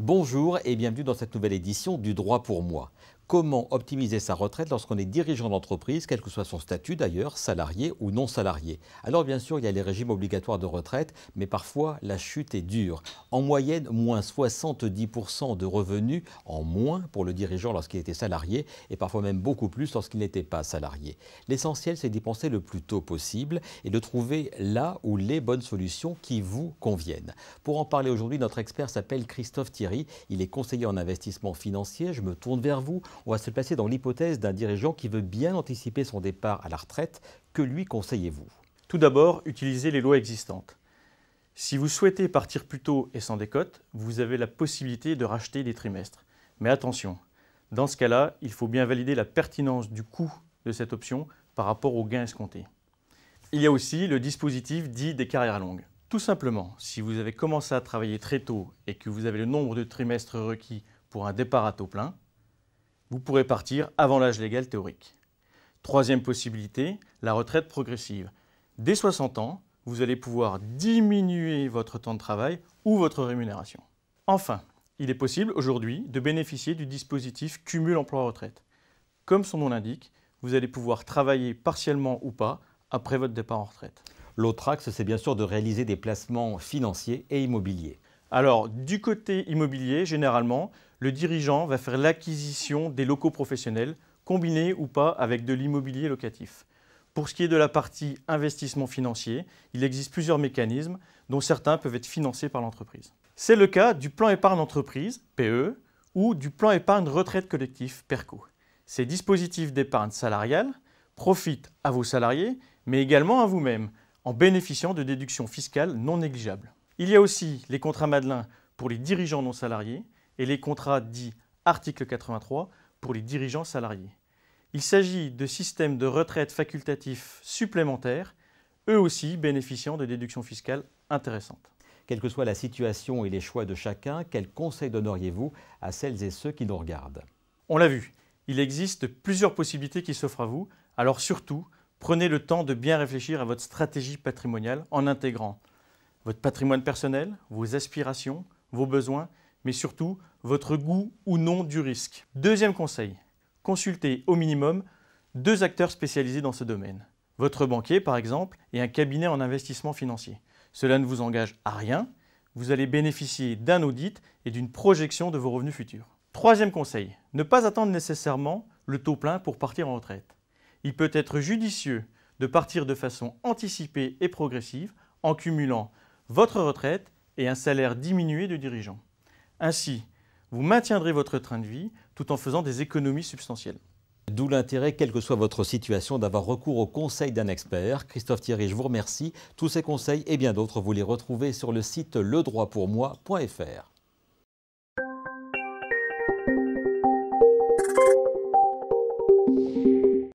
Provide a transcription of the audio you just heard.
Bonjour et bienvenue dans cette nouvelle édition du Droit pour moi. Comment optimiser sa retraite lorsqu'on est dirigeant d'entreprise, quel que soit son statut d'ailleurs, salarié ou non salarié? Alors bien sûr, il y a les régimes obligatoires de retraite, mais parfois la chute est dure. En moyenne, moins 70% de revenus en moins pour le dirigeant lorsqu'il était salarié et parfois même beaucoup plus lorsqu'il n'était pas salarié. L'essentiel, c'est d'y penser le plus tôt possible et de trouver là où les bonnes solutions qui vous conviennent. Pour en parler aujourd'hui, notre expert s'appelle Christophe Thierry. Il est conseiller en investissement financier. Je me tourne vers vous. On va se placer dans l'hypothèse d'un dirigeant qui veut bien anticiper son départ à la retraite. Que lui conseillez-vous? Tout d'abord, utilisez les lois existantes. Si vous souhaitez partir plus tôt et sans décote, vous avez la possibilité de racheter des trimestres. Mais attention, dans ce cas-là, il faut bien valider la pertinence du coût de cette option par rapport aux gains escomptés. Il y a aussi le dispositif dit des carrières longues. Tout simplement, si vous avez commencé à travailler très tôt et que vous avez le nombre de trimestres requis pour un départ à taux plein, vous pourrez partir avant l'âge légal théorique. Troisième possibilité, la retraite progressive. Dès 60 ans, vous allez pouvoir diminuer votre temps de travail ou votre rémunération. Enfin, il est possible aujourd'hui de bénéficier du dispositif cumul emploi-retraite. Comme son nom l'indique, vous allez pouvoir travailler partiellement ou pas après votre départ en retraite. L'autre axe, c'est bien sûr de réaliser des placements financiers et immobiliers. Alors, du côté immobilier, généralement, le dirigeant va faire l'acquisition des locaux professionnels, combinés ou pas avec de l'immobilier locatif. Pour ce qui est de la partie investissement financier, il existe plusieurs mécanismes, dont certains peuvent être financés par l'entreprise. C'est le cas du plan épargne entreprise, PE, ou du plan épargne retraite collectif, PERCO. Ces dispositifs d'épargne salariale profitent à vos salariés, mais également à vous-même, en bénéficiant de déductions fiscales non négligeables. Il y a aussi les contrats Madelin pour les dirigeants non salariés et les contrats dits article 83 pour les dirigeants salariés. Il s'agit de systèmes de retraite facultatifs supplémentaires, eux aussi bénéficiant de déductions fiscales intéressantes. Quelle que soit la situation et les choix de chacun, quels conseils donneriez-vous à celles et ceux qui nous regardent? On l'a vu, il existe plusieurs possibilités qui s'offrent à vous, alors surtout, prenez le temps de bien réfléchir à votre stratégie patrimoniale en intégrant votre patrimoine personnel, vos aspirations, vos besoins, mais surtout votre goût ou non du risque. Deuxième conseil, consultez au minimum 2 acteurs spécialisés dans ce domaine. Votre banquier par exemple et un cabinet en investissement financier. Cela ne vous engage à rien, vous allez bénéficier d'un audit et d'une projection de vos revenus futurs. Troisième conseil, ne pas attendre nécessairement le taux plein pour partir en retraite. Il peut être judicieux de partir de façon anticipée et progressive en cumulant votre retraite et un salaire diminué de dirigeant. Ainsi, vous maintiendrez votre train de vie tout en faisant des économies substantielles. D'où l'intérêt, quelle que soit votre situation, d'avoir recours au conseil d'un expert. Christophe Thierry, je vous remercie. Tous ces conseils et bien d'autres, vous les retrouvez sur le site ledroitpourmoi.fr.